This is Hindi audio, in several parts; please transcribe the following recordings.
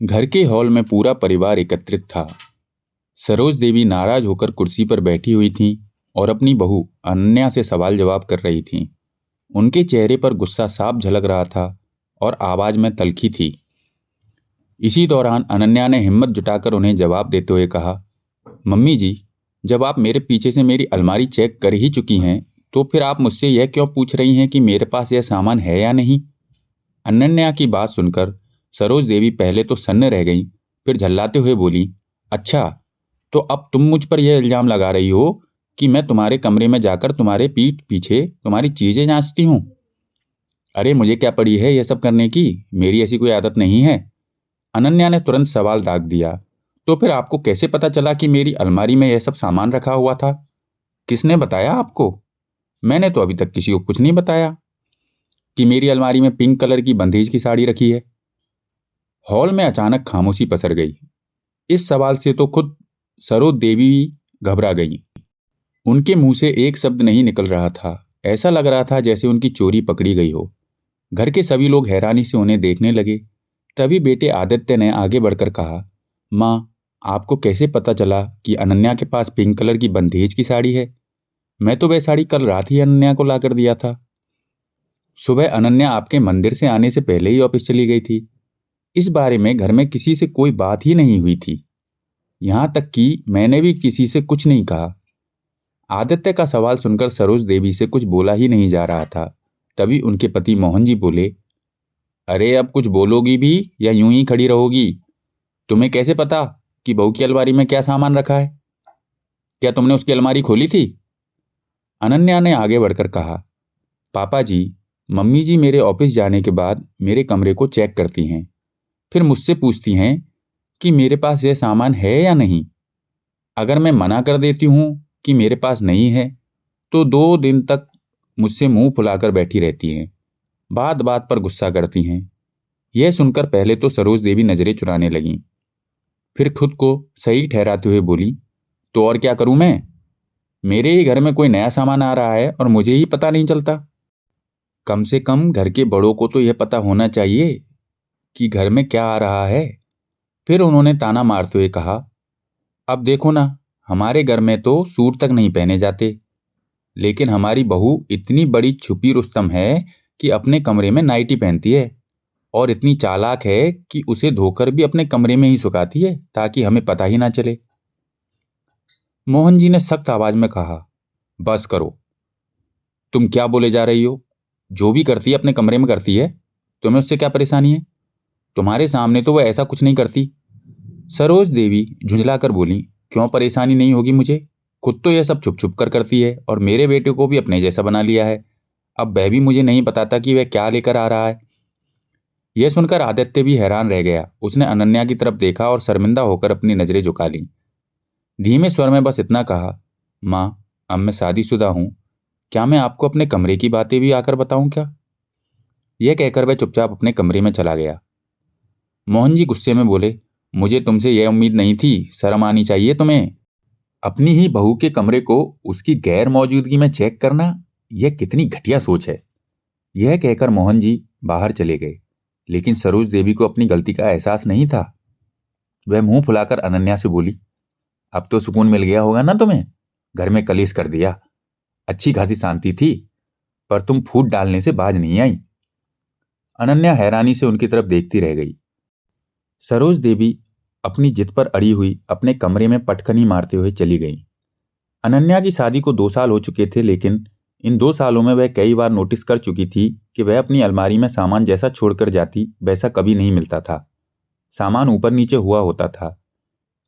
घर के हॉल में पूरा परिवार एकत्रित था। सरोज देवी नाराज होकर कुर्सी पर बैठी हुई थीं और अपनी बहू अनन्या से सवाल जवाब कर रही थीं। उनके चेहरे पर गुस्सा साफ झलक रहा था और आवाज में तल्खी थी। इसी दौरान अनन्या ने हिम्मत जुटाकर उन्हें जवाब देते हुए कहा, मम्मी जी, जब आप मेरे पीछे से मेरी अलमारी चेक कर ही चुकी हैं तो फिर आप मुझसे यह क्यों पूछ रही हैं कि मेरे पास यह सामान है या नहीं। अनन्या की बात सुनकर सरोज देवी पहले तो सन्न रह गईं, फिर झल्लाते हुए बोली, अच्छा, तो अब तुम मुझ पर यह इल्जाम लगा रही हो कि मैं तुम्हारे कमरे में जाकर तुम्हारे पीठ पीछे तुम्हारी चीजें जांचती हूँ। अरे मुझे क्या पड़ी है यह सब करने की, मेरी ऐसी कोई आदत नहीं है। अनन्या ने तुरंत सवाल दाग दिया, तो फिर आपको कैसे पता चला कि मेरी अलमारी में यह सब सामान रखा हुआ था? किसने बताया आपको? मैंने तो अभी तक किसी को कुछ नहीं बताया कि मेरी अलमारी में पिंक कलर की बंदेज की साड़ी रखी है। हॉल में अचानक खामोशी पसर गई। इस सवाल से तो खुद सरोज देवी घबरा गई। उनके मुंह से एक शब्द नहीं निकल रहा था। ऐसा लग रहा था जैसे उनकी चोरी पकड़ी गई हो। घर के सभी लोग हैरानी से उन्हें देखने लगे। तभी बेटे आदित्य ने आगे बढ़कर कहा, माँ, आपको कैसे पता चला कि अनन्या के पास पिंक कलर की बंदेज की साड़ी है? मैं तो वह साड़ी कल रात ही अनन्या को लाकर दिया था। सुबह अनन्या आपके मंदिर से आने से पहले ही ऑफिस चली गई थी। इस बारे में घर में किसी से कोई बात ही नहीं हुई थी। यहां तक कि मैंने भी किसी से कुछ नहीं कहा। आदित्य का सवाल सुनकर सरोज देवी से कुछ बोला ही नहीं जा रहा था। तभी उनके पति मोहन जी बोले, अरे अब कुछ बोलोगी भी या यूं ही खड़ी रहोगी? तुम्हें कैसे पता कि बहू की अलमारी में क्या सामान रखा है? क्या तुमने उसकी अलमारी खोली थी? अनन्या ने आगे बढ़कर कहा, पापा जी, मम्मी जी मेरे ऑफिस जाने के बाद मेरे कमरे को चेक करती हैं, फिर मुझसे पूछती हैं कि मेरे पास यह सामान है या नहीं। अगर मैं मना कर देती हूँ कि मेरे पास नहीं है तो 2 दिन तक मुझसे मुंह फुलाकर बैठी रहती हैं। बात बात पर गुस्सा करती हैं। यह सुनकर पहले तो सरोज देवी नजरें चुराने लगीं, फिर खुद को सही ठहराते हुए बोली, तो और क्या करूं मैं? मेरे ही घर में कोई नया सामान आ रहा है और मुझे ही पता नहीं चलता। कम से कम घर के बड़ों को तो यह पता होना चाहिए कि घर में क्या आ रहा है। फिर उन्होंने ताना मारते हुए कहा, अब देखो ना, हमारे घर में तो सूट तक नहीं पहने जाते, लेकिन हमारी बहू इतनी बड़ी छुपी रुस्तम है कि अपने कमरे में नाइटी पहनती है और इतनी चालाक है कि उसे धोकर भी अपने कमरे में ही सुखाती है ताकि हमें पता ही ना चले। मोहन जी ने सख्त आवाज में कहा, बस करो, तुम क्या बोले जा रही हो? जो भी करती है अपने कमरे में करती है, तुम्हें उससे क्या परेशानी है? तुम्हारे सामने तो वह ऐसा कुछ नहीं करती। सरोज देवी झुंझलाकर बोली, क्यों परेशानी नहीं होगी मुझे? खुद तो यह सब छुप छुप कर करती है और मेरे बेटे को भी अपने जैसा बना लिया है। अब वह भी मुझे नहीं बताता कि वह क्या लेकर आ रहा है। यह सुनकर आदित्य भी हैरान रह गया। उसने अनन्या की तरफ देखा और शर्मिंदा होकर अपनी नजरें झुका लीं। धीमे स्वर में बस इतना कहा, माँ, अब मैं शादीशुदा हूँ, क्या मैं आपको अपने कमरे की बातें भी आकर बताऊं क्या? यह कहकर वह चुपचाप अपने कमरे में चला गया। मोहन जी गुस्से में बोले, मुझे तुमसे यह उम्मीद नहीं थी, शर्म आनी चाहिए तुम्हें। अपनी ही बहू के कमरे को उसकी गैर मौजूदगी में चेक करना, यह कितनी घटिया सोच है। यह कहकर मोहन जी बाहर चले गए, लेकिन सरोज देवी को अपनी गलती का एहसास नहीं था। वह मुंह फुलाकर अनन्या से बोली, अब तो सुकून मिल गया होगा ना तुम्हें? घर में कलेश कर दिया। अच्छी खासी शांति थी, पर तुम फूट डालने से बाज नहीं आई। अनन्या हैरानी से उनकी तरफ देखती रह गई। सरोज देवी अपनी जिद पर अड़ी हुई अपने कमरे में पटखनी मारते हुए चली गई। अनन्या की शादी को 2 साल हो चुके थे, लेकिन इन 2 सालों में वह कई बार नोटिस कर चुकी थी कि वह अपनी अलमारी में सामान जैसा छोड़कर जाती वैसा कभी नहीं मिलता था। सामान ऊपर नीचे हुआ होता था।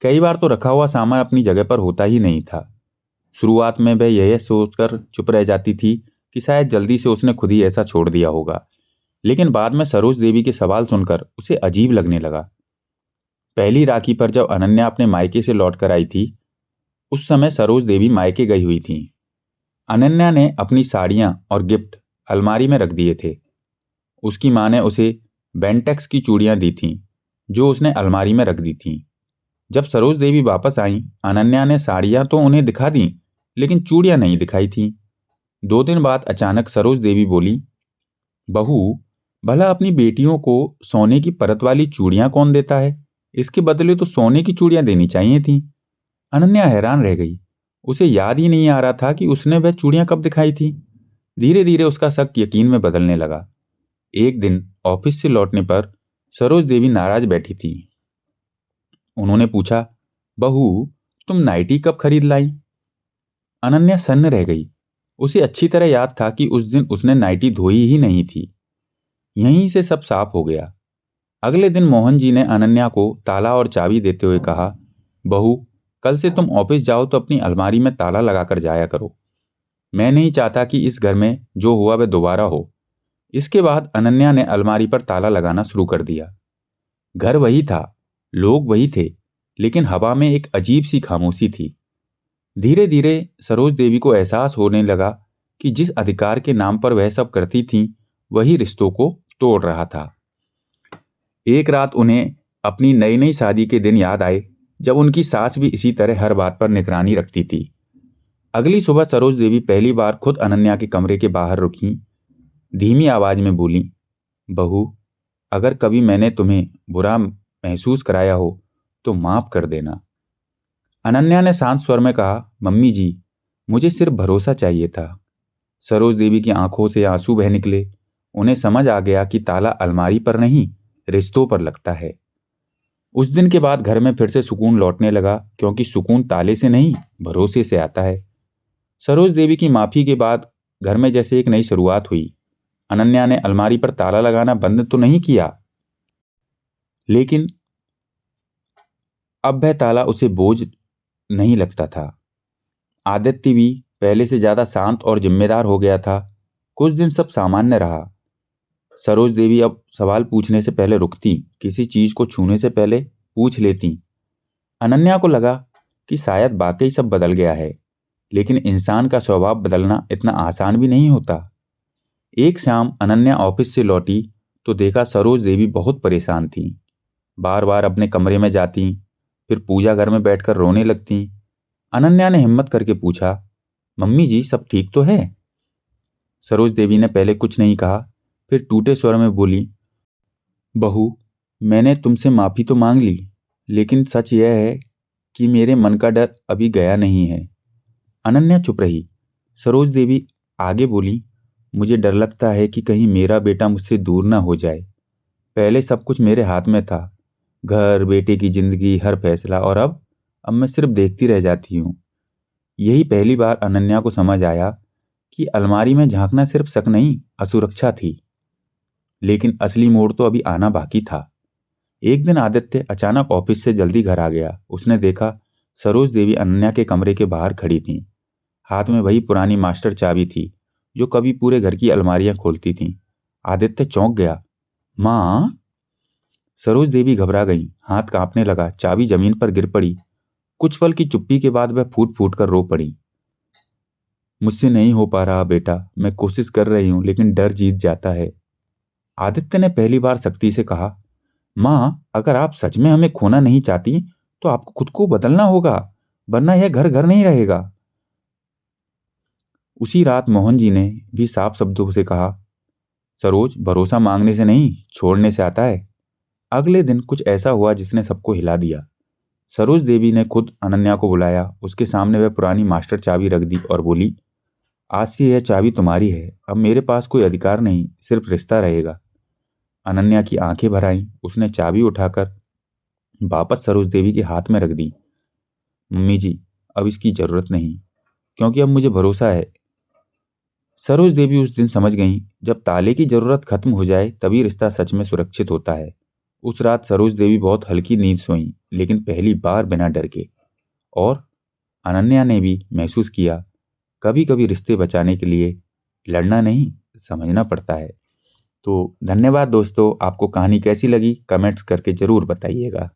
कई बार तो रखा हुआ सामान अपनी जगह पर होता ही नहीं था। शुरुआत में वह यह सोचकर चुप रह जाती थी कि शायद जल्दी से उसने खुद ही ऐसा छोड़ दिया होगा, लेकिन बाद में सरोज देवी के सवाल सुनकर उसे अजीब लगने लगा। पहली राखी पर जब अनन्या अपने मायके से लौटकर आई थी, उस समय सरोज देवी मायके गई हुई थी। अनन्या ने अपनी साड़ियां और गिफ्ट अलमारी में रख दिए थे। उसकी माँ ने उसे बेंटेक्स की चूड़ियां दी थीं, जो उसने अलमारी में रख दी थीं। जब सरोज देवी वापस आईं, अनन्या ने साड़ियां तो उन्हें दिखा दी, लेकिन चूड़ियां नहीं दिखाई थीं। 2 दिन बाद अचानक सरोज देवी बोली, बहू, भला अपनी बेटियों को सोने की परत वाली चूड़ियां कौन देता है? इसके बदले तो सोने की चूड़ियां देनी चाहिए थी। अनन्या हैरान रह गई। उसे याद ही नहीं आ रहा था कि उसने वह चूड़ियां कब दिखाई थी। धीरे धीरे उसका शक यकीन में बदलने लगा। एक दिन ऑफिस से लौटने पर सरोज देवी नाराज बैठी थी। उन्होंने पूछा, बहू, तुम नाइटी कब खरीद लाई? अनन्या सन्न रह गई। उसे अच्छी तरह याद था कि उस दिन उसने नाइटी धोई ही नहीं थी। यहीं से सब साफ हो गया। अगले दिन मोहन जी ने अनन्या को ताला और चाबी देते हुए कहा, बहू, कल से तुम ऑफिस जाओ तो अपनी अलमारी में ताला लगाकर जाया करो। मैं नहीं चाहता कि इस घर में जो हुआ वह दोबारा हो। इसके बाद अनन्या ने अलमारी पर ताला लगाना शुरू कर दिया। घर वही था, लोग वही थे, लेकिन हवा में एक अजीब सी खामोशी थी। धीरे धीरे सरोज देवी को एहसास होने लगा कि जिस अधिकार के नाम पर वह सब करती थीं, वही रिश्तों को तोड़ रहा था। एक रात उन्हें अपनी नई नई शादी के दिन याद आए, जब उनकी सास भी इसी तरह हर बात पर निगरानी रखती थी। अगली सुबह सरोज देवी पहली बार खुद अनन्या के कमरे के बाहर रुकी। धीमी आवाज में बोली, बहू, अगर कभी मैंने तुम्हें बुरा महसूस कराया हो तो माफ कर देना। अनन्या ने शांत स्वर में कहा, मम्मी जी, मुझे सिर्फ भरोसा चाहिए था। सरोज देवी की आंखों से आंसू बह निकले। उन्हें समझ आ गया कि ताला अलमारी पर नहीं, रिश्तों पर लगता है। उस दिन के बाद घर में फिर से सुकून लौटने लगा, क्योंकि सुकून ताले से नहीं, भरोसे से आता है। सरोज देवी की माफी के बाद घर में जैसे एक नई शुरुआत हुई। अनन्या ने अलमारी पर ताला लगाना बंद तो नहीं किया, लेकिन अब वह ताला उसे बोझ नहीं लगता था। आदित्य भी पहले से ज्यादा शांत और जिम्मेदार हो गया था। कुछ दिन सब सामान्य रहा। सरोज देवी अब सवाल पूछने से पहले रुकती, किसी चीज को छूने से पहले पूछ लेती। अनन्या को लगा कि शायद वाकई सब बदल गया है, लेकिन इंसान का स्वभाव बदलना इतना आसान भी नहीं होता। एक शाम अनन्या ऑफिस से लौटी तो देखा सरोज देवी बहुत परेशान थी। बार बार अपने कमरे में जाती, फिर पूजा घर में बैठकर रोने लगती। अनन्या ने हिम्मत करके पूछा, मम्मी जी, सब ठीक तो है? सरोज देवी ने पहले कुछ नहीं कहा, फिर टूटे स्वर में बोली, बहू, मैंने तुमसे माफी तो मांग ली, लेकिन सच यह है कि मेरे मन का डर अभी गया नहीं है। अनन्या चुप रही। सरोज देवी आगे बोली, मुझे डर लगता है कि कहीं मेरा बेटा मुझसे दूर ना हो जाए। पहले सब कुछ मेरे हाथ में था, घर, बेटे की जिंदगी, हर फैसला, और अब मैं सिर्फ देखती रह जाती हूँ। यही पहली बार अनन्या को समझ आया कि अलमारी में झांकना सिर्फ शक नहीं, असुरक्षा थी। लेकिन असली मोड़ तो अभी आना बाकी था। एक दिन आदित्य अचानक ऑफिस से जल्दी घर आ गया। उसने देखा सरोज देवी अनन्या के कमरे के बाहर खड़ी थी। हाथ में वही पुरानी मास्टर चाबी थी जो कभी पूरे घर की अलमारियां खोलती थी। आदित्य चौंक गया। माँ? सरोज देवी घबरा गई, हाथ कांपने लगा, चाबी जमीन पर गिर पड़ी। कुछ पल की चुप्पी के बाद वह फूट फूट कर रो पड़ी। मुझसे नहीं हो पा रहा बेटा, मैं कोशिश कर रही हूं, लेकिन डर जीत जाता है। आदित्य ने पहली बार सख्ती से कहा, माँ, अगर आप सच में हमें खोना नहीं चाहती तो आपको खुद को बदलना होगा, वरना यह घर घर नहीं रहेगा। उसी रात मोहन जी ने भी साफ शब्दों से कहा, सरोज, भरोसा मांगने से नहीं, छोड़ने से आता है। अगले दिन कुछ ऐसा हुआ जिसने सबको हिला दिया। सरोज देवी ने खुद अनन्या को बुलाया। उसके सामने वह पुरानी मास्टर चाबी रख दी और बोली, आज से यह चाबी तुम्हारी है। अब मेरे पास कोई अधिकार नहीं, सिर्फ रिश्ता रहेगा। अनन्या की आंखें भर आईं। उसने चाबी उठाकर वापस सरोज देवी के हाथ में रख दी। मम्मी जी, अब इसकी जरूरत नहीं, क्योंकि अब मुझे भरोसा है। सरोज देवी उस दिन समझ गईं, जब ताले की जरूरत खत्म हो जाए तभी रिश्ता सच में सुरक्षित होता है। उस रात सरोज देवी बहुत हल्की नींद सोई, लेकिन पहली बार बिना डर के। और अनन्या ने भी महसूस किया, कभी कभी रिश्ते बचाने के लिए लड़ना नहीं, समझना पड़ता है। तो धन्यवाद दोस्तों, आपको कहानी कैसी लगी कमेंट्स करके ज़रूर बताइएगा।